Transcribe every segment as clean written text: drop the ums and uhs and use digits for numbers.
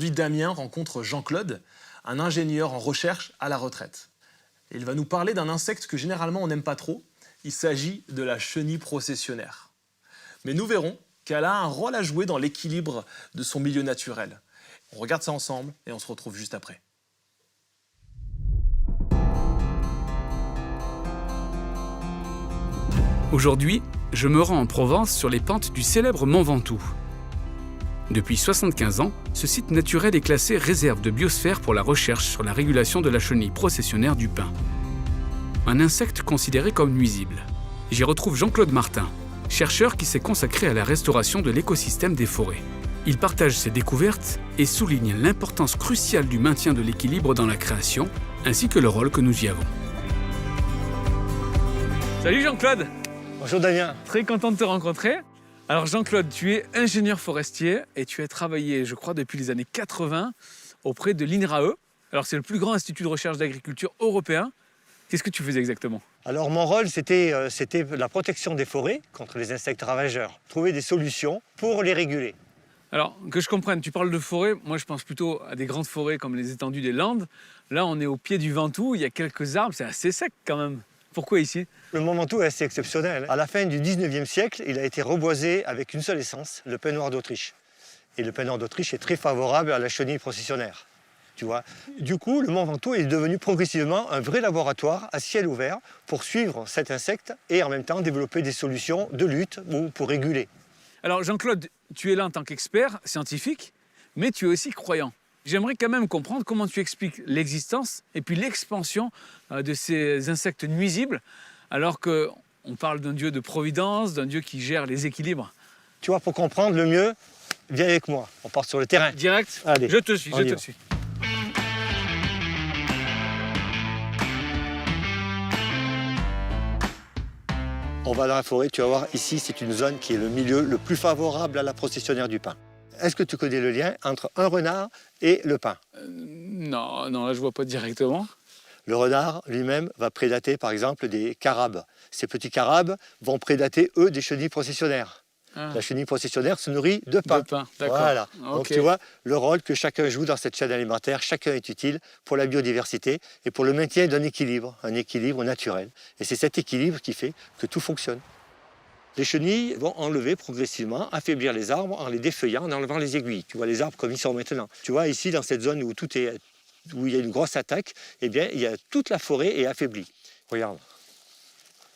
Aujourd'hui, Damien rencontre Jean-Claude, un ingénieur en recherche à la retraite. Il va nous parler d'un insecte que généralement on n'aime pas trop. Il s'agit de la chenille processionnaire. Mais nous verrons qu'elle a un rôle à jouer dans l'équilibre de son milieu naturel. On regarde ça ensemble et on se retrouve juste après. Aujourd'hui, je me rends en Provence sur les pentes du célèbre Mont Ventoux. Depuis 75 ans, ce site naturel est classé réserve de biosphère pour la recherche sur la régulation de la chenille processionnaire du pin. Un insecte considéré comme nuisible. J'y retrouve Jean-Claude Martin, chercheur qui s'est consacré à la restauration de l'écosystème des forêts. Il partage ses découvertes et souligne l'importance cruciale du maintien de l'équilibre dans la création, ainsi que le rôle que nous y avons. Salut Jean-Claude! Bonjour Damien. Très content de te rencontrer. Alors Jean-Claude, tu es ingénieur forestier et tu as travaillé, je crois, depuis les années 80 auprès de l'INRAE. Alors c'est le plus grand institut de recherche d'agriculture européen. Qu'est-ce que tu faisais exactement? Alors mon rôle, c'était la protection des forêts contre les insectes ravageurs. Trouver des solutions pour les réguler. Alors, que je comprenne, tu parles de forêt, moi je pense plutôt à des grandes forêts comme les étendues des Landes. Là, on est au pied du Ventoux, il y a quelques arbres, c'est assez sec quand même. Pourquoi ici? Le Mont Ventoux est assez exceptionnel. À la fin du 19e siècle, il a été reboisé avec une seule essence, le pin noir d'Autriche. Et le pin noir d'Autriche est très favorable à la chenille processionnaire. Tu vois. Du coup, le Mont Ventoux est devenu progressivement un vrai laboratoire à ciel ouvert pour suivre cet insecte et en même temps développer des solutions de lutte ou pour réguler. Alors Jean-Claude, tu es là en tant qu'expert scientifique, mais tu es aussi croyant. J'aimerais quand même comprendre comment tu expliques l'existence et puis l'expansion de ces insectes nuisibles, alors qu'on parle d'un dieu de providence, d'un dieu qui gère les équilibres. Tu vois, pour comprendre le mieux, viens avec moi, on part sur le terrain. Direct? Allez, je te suis, je te suis. On va dans la forêt, tu vas voir, ici c'est une zone qui est le milieu le plus favorable à la processionnaire du pin. Est-ce que tu connais le lien entre un renard et le pin? Non, là je vois pas directement. Le renard lui-même va prédater par exemple des carabes. Ces petits carabes vont prédater eux des chenilles processionnaires. Ah. La chenille processionnaire se nourrit de pain. De pain, d'accord. Voilà. Okay. Donc tu vois le rôle que chacun joue dans cette chaîne alimentaire, chacun est utile pour la biodiversité et pour le maintien d'un équilibre, un équilibre naturel. Et c'est cet équilibre qui fait que tout fonctionne. Les chenilles vont enlever progressivement, affaiblir les arbres en les défeuillant, en enlevant les aiguilles. Tu vois les arbres comme ils sont maintenant. Tu vois ici dans cette zone où où il y a une grosse attaque, eh bien il y a toute la forêt est affaiblie. Regarde.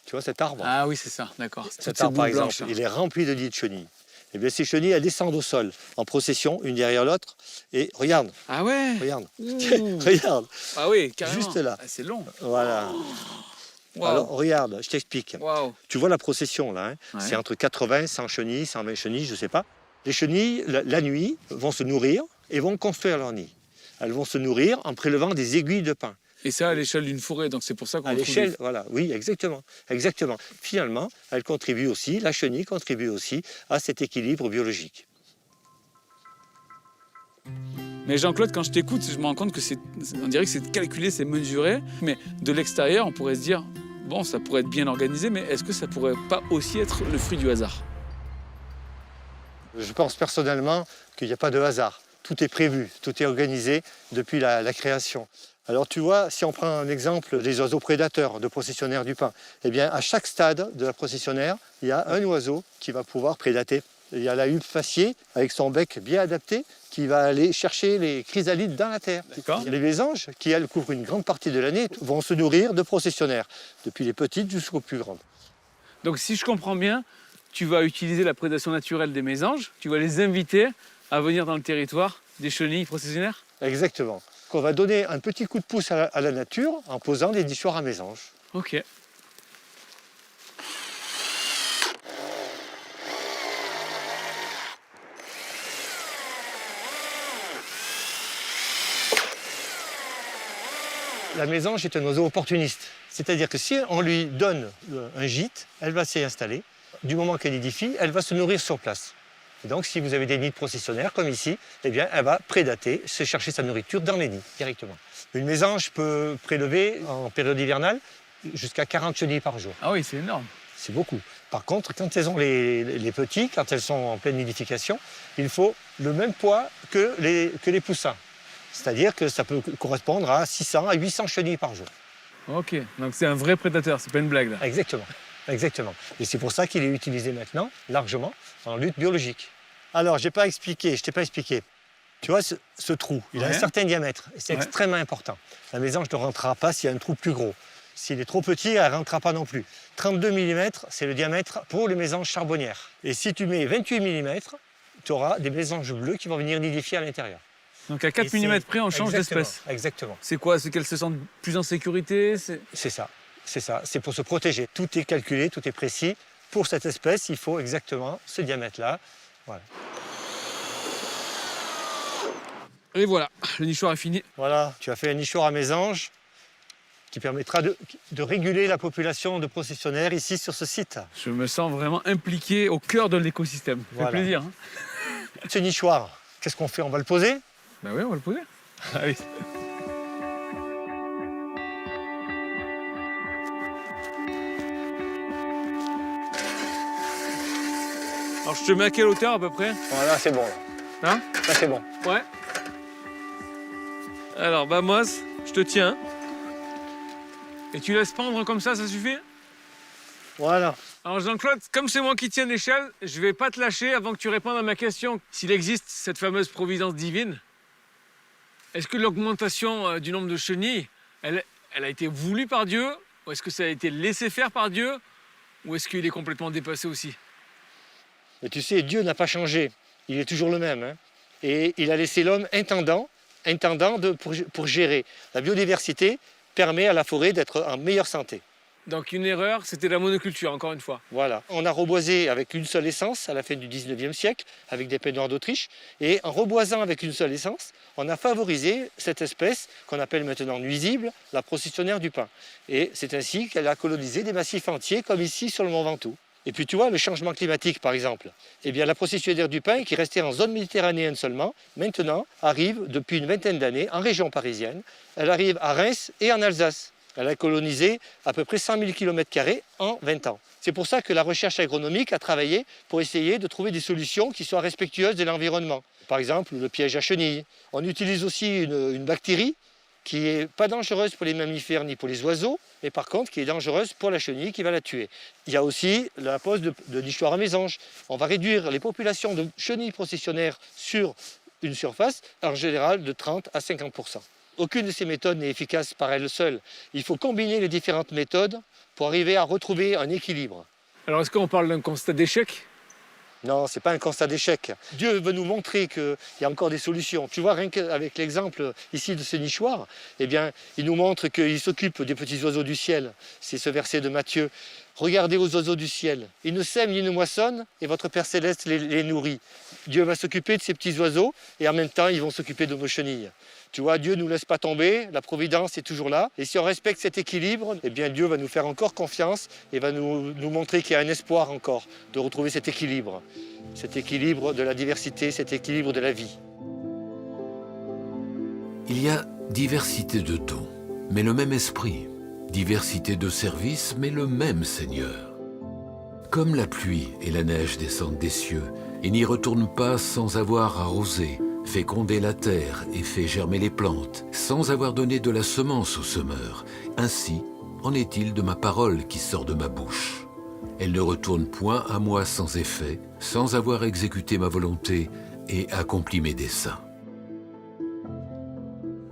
Tu vois cet arbre? Ah oui, c'est ça, d'accord. Cet arbre par exemple, il est rempli de nids de chenilles. Eh bien ces chenilles, elles descendent au sol en procession, une derrière l'autre. Et regarde. Ah ouais. Regarde. Regarde. Ah oui, carrément. Juste là. Ah, c'est long. Voilà. Wow. Alors regarde, je t'explique. Wow. Tu vois la procession là, hein, Ouais. c'est entre 80, 100 chenilles, 120 chenilles, je ne sais pas. Les chenilles, la nuit, vont se nourrir et vont construire leur nid. Elles vont se nourrir en prélevant des aiguilles de pin. Et ça à l'échelle d'une forêt, donc c'est pour ça qu'on À trouve l'échelle, voilà, oui, exactement. Finalement, elles contribuent aussi, la chenille contribue aussi à cet équilibre biologique. Mais Jean-Claude, quand je t'écoute, je me rends compte que on dirait que c'est calculé, c'est mesuré. Mais de l'extérieur, on pourrait se dire, bon, ça pourrait être bien organisé, mais est-ce que ça pourrait pas aussi être le fruit du hasard? Je pense personnellement qu'il n'y a pas de hasard. Tout est prévu, tout est organisé depuis la création. Alors tu vois, si on prend un exemple des oiseaux prédateurs de processionnaires du pin, eh bien à chaque stade de la processionnaire, il y a un oiseau qui va pouvoir prédater. Il y a la huppe faciée avec son bec bien adapté qui va aller chercher les chrysalides dans la terre. Les mésanges, qui elles couvrent une grande partie de l'année, vont se nourrir de processionnaires, depuis les petites jusqu'aux plus grandes. Donc si je comprends bien, tu vas utiliser la prédation naturelle des mésanges, tu vas les inviter à venir dans le territoire des chenilles processionnaires? Exactement. On va donner un petit coup de pouce à la nature en posant des nichoirs à mésanges. Ok. La mésange est un oiseau opportuniste. C'est-à-dire que si on lui donne un gîte, elle va s'y installer. Du moment qu'elle édifie, elle va se nourrir sur place. Et donc, si vous avez des nids de processionnaires, comme ici, eh bien, elle va prédater, se chercher sa nourriture dans les nids, directement. Une mésange peut prélever, en période hivernale, jusqu'à 40 chenilles par jour. Ah oui, c'est énorme. c'est beaucoup. Par contre, quand elles ont les petits, quand elles sont en pleine nidification, il faut le même poids que les poussins. C'est-à-dire que ça peut correspondre à 600 à 800 chenilles par jour. Ok, donc c'est un vrai prédateur, c'est pas une blague là. Exactement, exactement. Et c'est pour ça qu'il est utilisé maintenant, largement, en lutte biologique. Alors, je t'ai pas expliqué. Tu vois, ce trou, il a un certain diamètre, et c'est extrêmement important. La mésange ne rentrera pas s'il y a un trou plus gros. S'il est trop petit, elle ne rentrera pas non plus. 32 mm, c'est le diamètre pour les mésanges charbonnières. Et si tu mets 28 mm, tu auras des mésanges bleues qui vont venir nidifier à l'intérieur. Donc à 4 mm près, on change d'espèce. Exactement. C'est quoi? C'est qu'elles se sentent plus en sécurité? C'est ça. C'est pour se protéger. Tout est calculé, tout est précis. Pour cette espèce, il faut exactement ce diamètre-là. Voilà. Et voilà, le nichoir est fini. Voilà, tu as fait un nichoir à mésanges qui permettra de réguler la population de processionnaires ici sur ce site. Je me sens vraiment impliqué au cœur de l'écosystème. Ça fait plaisir. Hein. Ce nichoir, qu'est-ce qu'on fait? On va le poser? Ben oui, on va le poser. Allez. Alors je te mets à quelle hauteur à peu près? Voilà, c'est bon. Hein? Là, c'est bon. Ouais. Alors, Moz, je te tiens. Et tu laisses pendre comme ça suffit? Voilà. Alors Jean-Claude, comme c'est moi qui tiens l'échelle, je vais pas te lâcher avant que tu répondes à ma question. S'il existe cette fameuse providence divine, est-ce que l'augmentation du nombre de chenilles, elle a été voulue par Dieu? Ou est-ce que ça a été laissé faire par Dieu? Ou est-ce qu'il est complètement dépassé aussi? Mais tu sais, Dieu n'a pas changé. Il est toujours le même. Hein. Et il a laissé l'homme intendant pour gérer. La biodiversité permet à la forêt d'être en meilleure santé. Donc une erreur, c'était la monoculture, encore une fois. Voilà. On a reboisé avec une seule essence à la fin du 19e siècle, avec des pins noirs d'Autriche. Et en reboisant avec une seule essence, on a favorisé cette espèce qu'on appelle maintenant nuisible, la processionnaire du pin. Et c'est ainsi qu'elle a colonisé des massifs entiers, comme ici sur le Mont Ventoux. Et puis tu vois, le changement climatique par exemple, eh bien la processionnaire du pin, qui restait en zone méditerranéenne seulement, maintenant arrive depuis une vingtaine d'années en région parisienne. Elle arrive à Reims et en Alsace. Elle a colonisé à peu près 100 000 km² en 20 ans. C'est pour ça que la recherche agronomique a travaillé pour essayer de trouver des solutions qui soient respectueuses de l'environnement. Par exemple, le piège à chenilles. On utilise aussi une bactérie qui n'est pas dangereuse pour les mammifères ni pour les oiseaux, mais par contre qui est dangereuse pour la chenille qui va la tuer. Il y a aussi la pose de nichoirs à mésanges. On va réduire les populations de chenilles processionnaires sur une surface, en général de 30 à 50%. Aucune de ces méthodes n'est efficace par elle seule. Il faut combiner les différentes méthodes pour arriver à retrouver un équilibre. Alors est-ce qu'on parle d'un constat d'échec? Non, ce n'est pas un constat d'échec. Dieu veut nous montrer qu'il y a encore des solutions. Tu vois, rien qu'avec l'exemple ici de ce nichoir, eh bien, il nous montre qu'il s'occupe des petits oiseaux du ciel. C'est ce verset de Matthieu. Regardez aux oiseaux du ciel. Ils ne sèment ni ne moissonnent et votre Père Céleste les nourrit. Dieu va s'occuper de ces petits oiseaux et en même temps, ils vont s'occuper de nos chenilles. Tu vois, Dieu ne nous laisse pas tomber, la providence est toujours là. Et si on respecte cet équilibre, eh bien Dieu va nous faire encore confiance et va nous montrer qu'il y a un espoir encore de retrouver cet équilibre de la diversité, cet équilibre de la vie. Il y a diversité de dons, mais le même esprit. Diversité de services, mais le même Seigneur. Comme la pluie et la neige descendent des cieux et n'y retournent pas sans avoir arrosé, fécondé la terre et fait germer les plantes, sans avoir donné de la semence au semeur. Ainsi en est-il de ma parole qui sort de ma bouche. Elle ne retourne point à moi sans effet, sans avoir exécuté ma volonté et accompli mes desseins.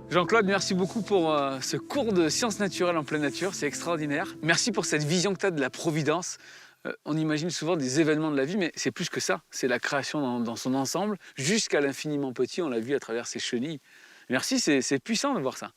Jean-Claude, merci beaucoup pour ce cours de sciences naturelles en pleine nature, c'est extraordinaire. Merci pour cette vision que tu as de la providence. On imagine souvent des événements de la vie, mais c'est plus que ça. C'est la création dans son ensemble, jusqu'à l'infiniment petit, on l'a vu à travers ces chenilles. Merci, c'est puissant de voir ça.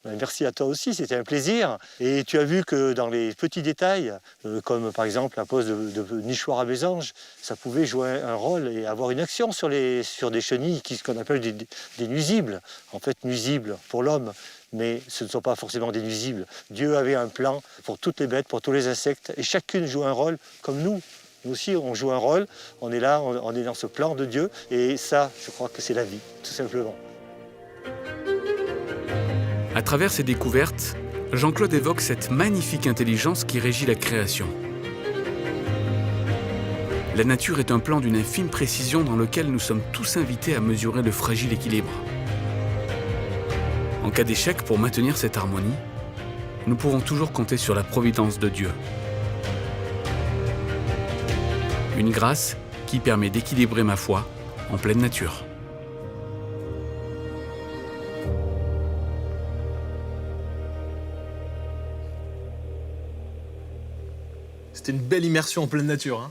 Merci à toi aussi, c'était un plaisir. Et tu as vu que dans les petits détails, comme par exemple la pose de nichoirs à mésanges, ça pouvait jouer un rôle et avoir une action sur des chenilles, ce qu'on appelle des nuisibles. En fait, nuisibles pour l'homme, mais ce ne sont pas forcément des nuisibles. Dieu avait un plan pour toutes les bêtes, pour tous les insectes, et chacune joue un rôle comme nous. Nous aussi, on joue un rôle, on est là, on est dans ce plan de Dieu, et ça, je crois que c'est la vie, tout simplement. À travers ces découvertes, Jean-Claude évoque cette magnifique intelligence qui régit la création. La nature est un plan d'une infime précision dans lequel nous sommes tous invités à mesurer le fragile équilibre. En cas d'échec pour maintenir cette harmonie, nous pouvons toujours compter sur la providence de Dieu. Une grâce qui permet d'équilibrer ma foi en pleine nature. C'était une belle immersion en pleine nature, hein.